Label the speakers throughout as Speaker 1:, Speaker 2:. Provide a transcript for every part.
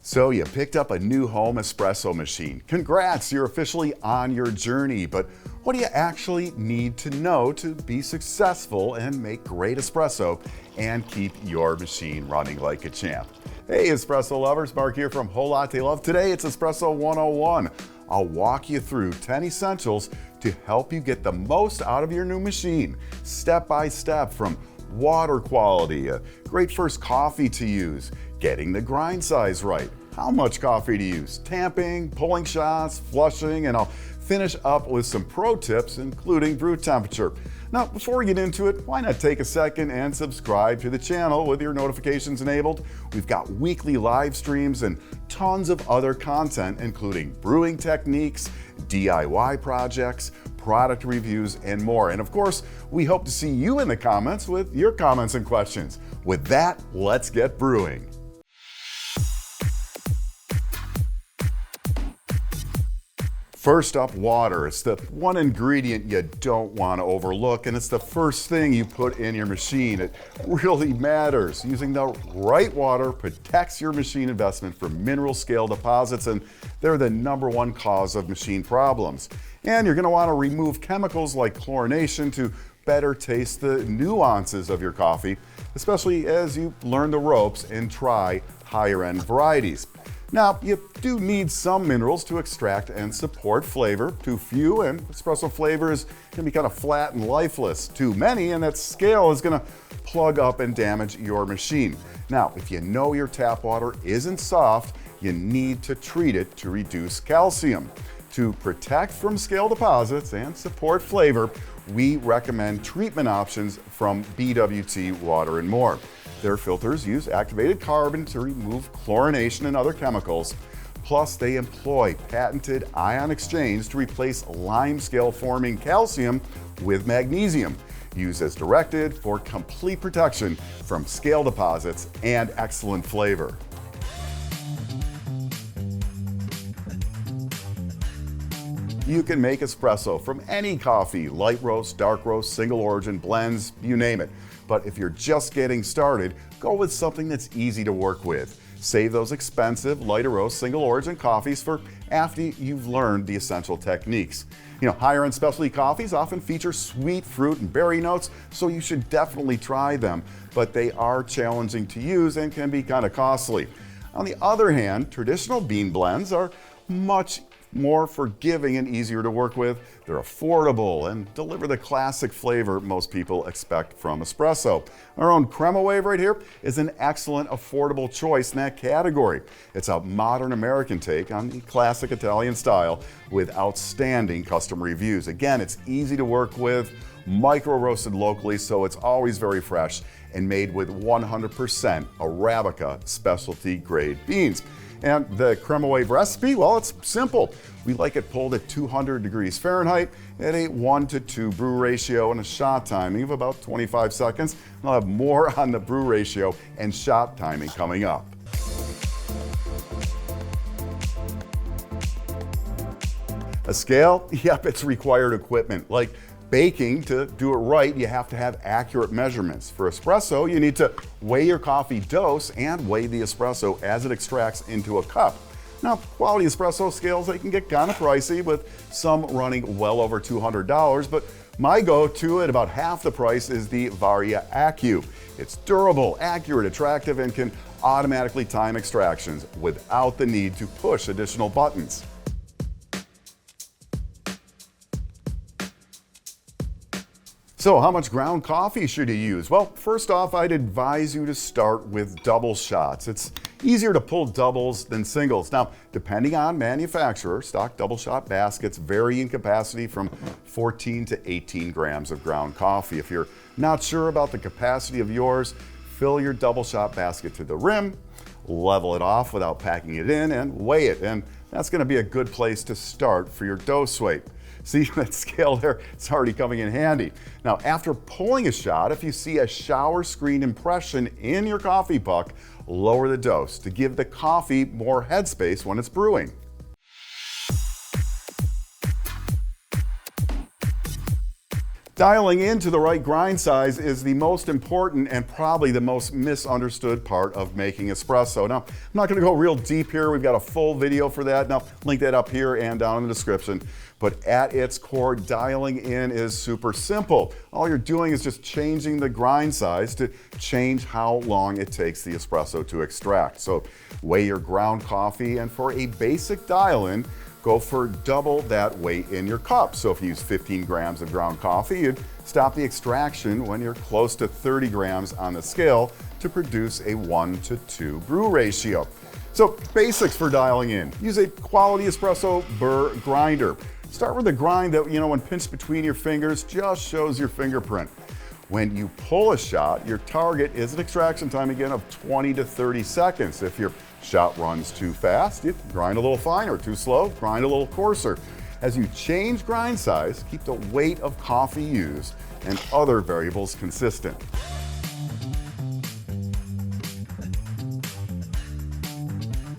Speaker 1: So you picked up a new Home Espresso machine. Congrats, you're officially on your journey. But what do you actually need to know to be successful and make great espresso and keep your machine running like a champ? Hey, espresso lovers, Marc here from Whole Latte Love. Today it's Espresso 101. I'll walk you through 10 essentials to help you get the most out of your new machine, step by step, from water quality, a great first coffee to use, getting the grind size right, how much coffee to use, tamping, pulling shots, flushing, and I'll finish up with some pro tips, including brew temperature. Now, before we get into it, why not take a second and subscribe to the channel with your notifications enabled? We've got weekly live streams and tons of other content, including brewing techniques, DIY projects, product reviews, and more. And of course, we hope to see you in the comments with your comments and questions. With that, let's get brewing. First up, water. It's the one ingredient you don't want to overlook, and it's the first thing you put in your machine. It really matters. Using the right water protects your machine investment from mineral scale deposits, and they're the #1 cause of machine problems. And you're going to want to remove chemicals like chlorination to better taste the nuances of your coffee, especially as you learn the ropes and try higher end varieties. Now, you do need some minerals to extract and support flavor. Too few and espresso flavors can be kind of flat and lifeless. Too many and that scale is going to plug up and damage your machine. Now, if you know your tap water isn't soft, you need to treat it to reduce calcium. To protect from scale deposits and support flavor, we recommend treatment options from BWT Water & More. Their filters use activated carbon to remove chlorination and other chemicals. Plus, they employ patented ion exchange to replace lime scale forming calcium with magnesium. Use as directed for complete protection from scale deposits and excellent flavor. You can make espresso from any coffee, light roast, dark roast, single origin, blends, you name it. But if you're just getting started, go with something that's easy to work with. Save those expensive, lighter roast, single origin coffees for after you've learned the essential techniques. Higher end specialty coffees often feature sweet fruit and berry notes, so you should definitely try them, but they are challenging to use and can be kind of costly. On the other hand, traditional bean blends are much more forgiving and easier to work with. They're affordable and deliver the classic flavor most people expect from espresso. Our own Crema Wave right here is an excellent, affordable choice in that category. It's a modern American take on the classic Italian style with outstanding customer reviews. Again, it's easy to work with, micro roasted locally, so it's always very fresh, and made with 100% Arabica specialty grade beans. And the Crema Wave recipe, well, it's simple. We like it pulled at 200 degrees Fahrenheit at a 1-to-2 brew ratio and a shot timing of about 25 seconds. I'll have more on the brew ratio and shot timing coming up. A scale? Yep, it's required equipment. Like baking, to do it right, you have to have accurate measurements. For espresso, you need to weigh your coffee dose and weigh the espresso as it extracts into a cup. Now, quality espresso scales, they can get kind of pricey, with some running well over $200, but my go-to at about half the price is the Varia Accu. It's durable, accurate, attractive, and can automatically time extractions without the need to push additional buttons. So how much ground coffee should you use? Well, first off, I'd advise you to start with double shots. It's easier to pull doubles than singles. Now, depending on manufacturer, stock double shot baskets vary in capacity from 14 to 18 grams of ground coffee. If you're not sure about the capacity of yours, fill your double shot basket to the rim, level it off without packing it in, and weigh it. And that's going to be a good place to start for your dose weight. See that scale there? It's already coming in handy. Now, after pulling a shot, if you see a shower screen impression in your coffee puck, lower the dose to give the coffee more headspace when it's brewing. Dialing into the right grind size is the most important and probably the most misunderstood part of making espresso. Now, I'm not going to go real deep here. We've got a full video for that. Now, link that up here and down in the description. But at its core, dialing in is super simple. All you're doing is just changing the grind size to change how long it takes the espresso to extract. So weigh your ground coffee, and for a basic dial-in, go for double that weight in your cup. So if you use 15 grams of ground coffee, you'd stop the extraction when you're close to 30 grams on the scale to produce a 1-to-2 brew ratio. So basics for dialing in. Use a quality espresso burr grinder. Start with a grind that, when pinched between your fingers, just shows your fingerprint. When you pull a shot, your target is an extraction time again of 20 to 30 seconds. If your shot runs too fast, you grind a little finer. Too slow, grind a little coarser. As you change grind size, keep the weight of coffee used and other variables consistent.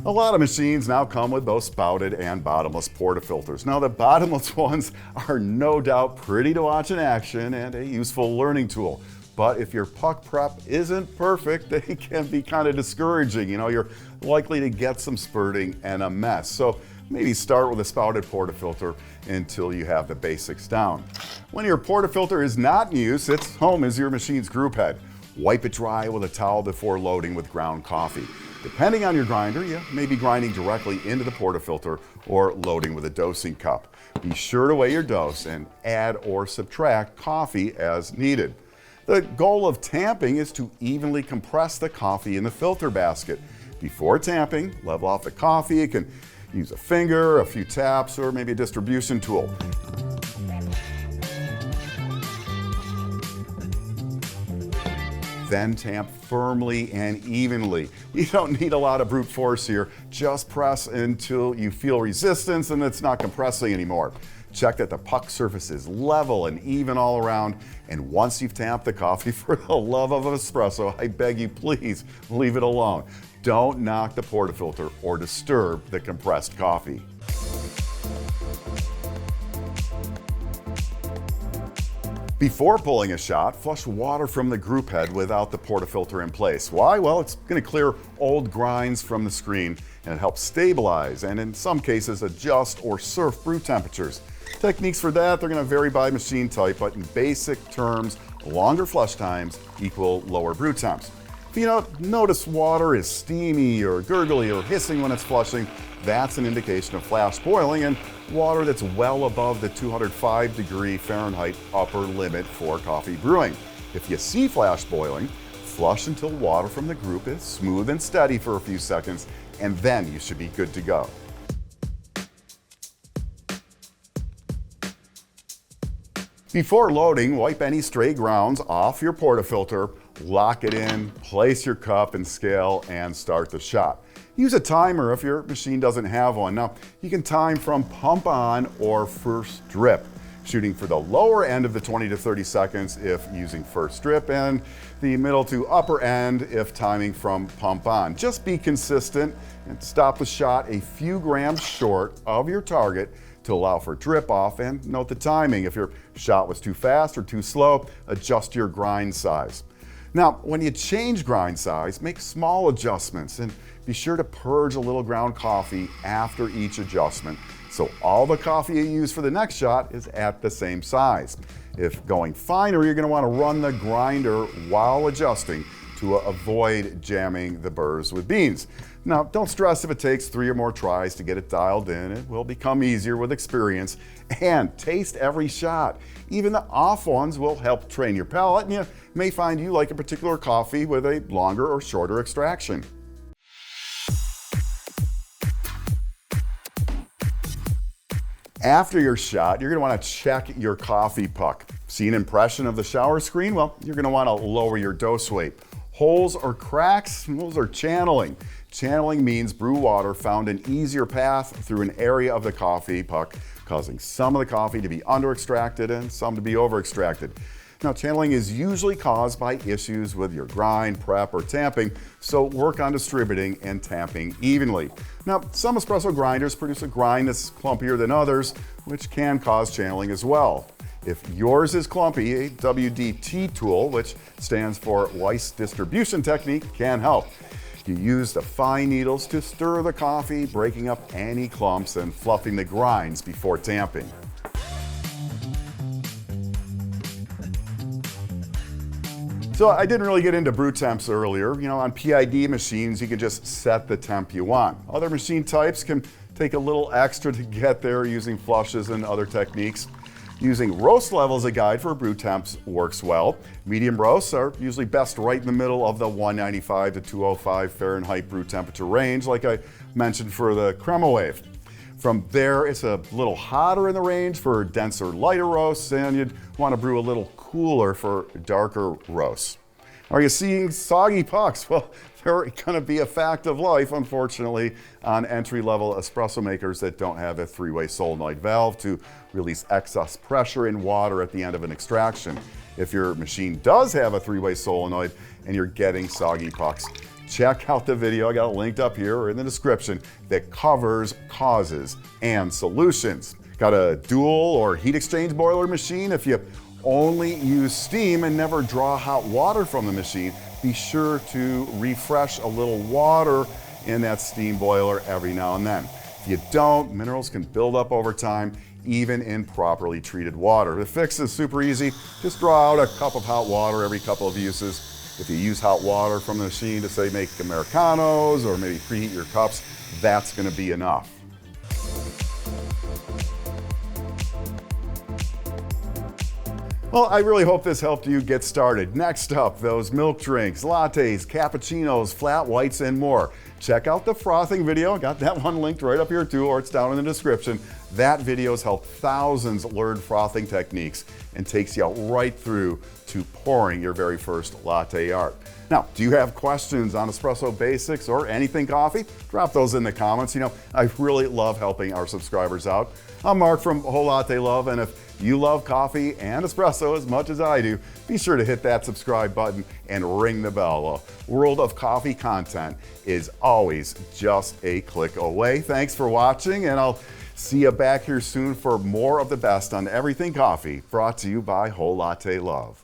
Speaker 1: A lot of machines now come with both spouted and bottomless portafilters. Now, the bottomless ones are no doubt pretty to watch in action and a useful learning tool. But if your puck prep isn't perfect, they can be kind of discouraging. You're likely to get some spurting and a mess. So maybe start with a spouted portafilter until you have the basics down. When your portafilter is not in use, its home is your machine's group head. Wipe it dry with a towel before loading with ground coffee. Depending on your grinder, you may be grinding directly into the portafilter or loading with a dosing cup. Be sure to weigh your dose and add or subtract coffee as needed. The goal of tamping is to evenly compress the coffee in the filter basket. Before tamping, level off the coffee. You can use a finger, a few taps, or maybe a distribution tool. Then tamp firmly and evenly. You don't need a lot of brute force here. Just press until you feel resistance and it's not compressing anymore. Check that the puck surface is level and even all around. And once you've tamped the coffee, for the love of espresso, I beg you, please leave it alone. Don't knock the portafilter or disturb the compressed coffee. Before pulling a shot, flush water from the group head without the portafilter in place. Why? Well, it's going to clear old grinds from the screen and it helps stabilize and in some cases adjust or surf brew temperatures. Techniques for that, they're going to vary by machine type, but in basic terms, longer flush times equal lower brew temps. If you notice water is steamy or gurgly or hissing when it's flushing, that's an indication of flash boiling and water that's well above the 205 Fahrenheit upper limit for coffee brewing. If you see flash boiling, flush until water from the group is smooth and steady for a few seconds, and then you should be good to go. Before loading, wipe any stray grounds off your portafilter, lock it in, place your cup and scale, and start the shot. Use a timer if your machine doesn't have one. Now, you can time from pump on or first drip, shooting for the lower end of the 20 to 30 seconds if using first drip, and the middle to upper end if timing from pump on. Just be consistent and stop the shot a few grams short of your target to allow for drip off, and note the timing. If your shot was too fast or too slow, adjust your grind size. Now, when you change grind size, make small adjustments and be sure to purge a little ground coffee after each adjustment so all the coffee you use for the next shot is at the same size. If going finer, you're going to want to run the grinder while adjusting to avoid jamming the burrs with beans. Now, don't stress if it takes 3 or more tries to get it dialed in. It will become easier with experience. And taste every shot. Even the off ones will help train your palate, and you may find you like a particular coffee with a longer or shorter extraction. After your shot, you're going to want to check your coffee puck. See an impression of the shower screen? Well, you're going to want to lower your dose weight. Holes or cracks? Those are channeling. Channeling means brew water found an easier path through an area of the coffee puck, causing some of the coffee to be under-extracted and some to be over-extracted. Now, channeling is usually caused by issues with your grind, prep, or tamping, so work on distributing and tamping evenly. Now, some espresso grinders produce a grind that's clumpier than others, which can cause channeling as well. If yours is clumpy, a WDT tool, which stands for Weiss Distribution Technique, can help. You use the fine needles to stir the coffee, breaking up any clumps and fluffing the grinds before tamping. So I didn't really get into brew temps earlier. On PID machines, you can just set the temp you want. Other machine types can take a little extra to get there using flushes and other techniques. Using roast level as a guide for brew temps works well. Medium roasts are usually best right in the middle of the 195 to 205 Fahrenheit brew temperature range, like I mentioned for the Crema Wave. From there, it's a little hotter in the range for denser, lighter roasts, and you'd want to brew a little cooler for darker roasts. Are you seeing soggy pucks? Well, they're going to be a fact of life, unfortunately, on entry-level espresso makers that don't have a three-way solenoid valve to release excess pressure in water at the end of an extraction. If your machine does have a three-way solenoid and you're getting soggy pucks, check out the video, I got it linked up here or in the description, that covers causes and solutions. Got a dual or heat exchange boiler machine? If you only use steam and never draw hot water from the machine, be sure to refresh a little water in that steam boiler every now and then. If you don't, minerals can build up over time, even in properly treated water. The fix is super easy. Just draw out a cup of hot water every couple of uses. If you use hot water from the machine to, say, make Americanos or maybe preheat your cups, that's going to be enough. Well, I really hope this helped you get started. Next up, those milk drinks, lattes, cappuccinos, flat whites, and more. Check out the frothing video. Got that one linked right up here too, or it's down in the description. That video's helped thousands learn frothing techniques and takes you right through to pouring your very first latte art. Now, do you have questions on espresso basics or anything coffee? Drop those in the comments. I really love helping our subscribers out. I'm Marc from Whole Latte Love, and if you love coffee and espresso as much as I do, be sure to hit that subscribe button and ring the bell. The world of coffee content is always just a click away. Thanks for watching, and I'll see you back here soon for more of the best on everything coffee, brought to you by Whole Latte Love.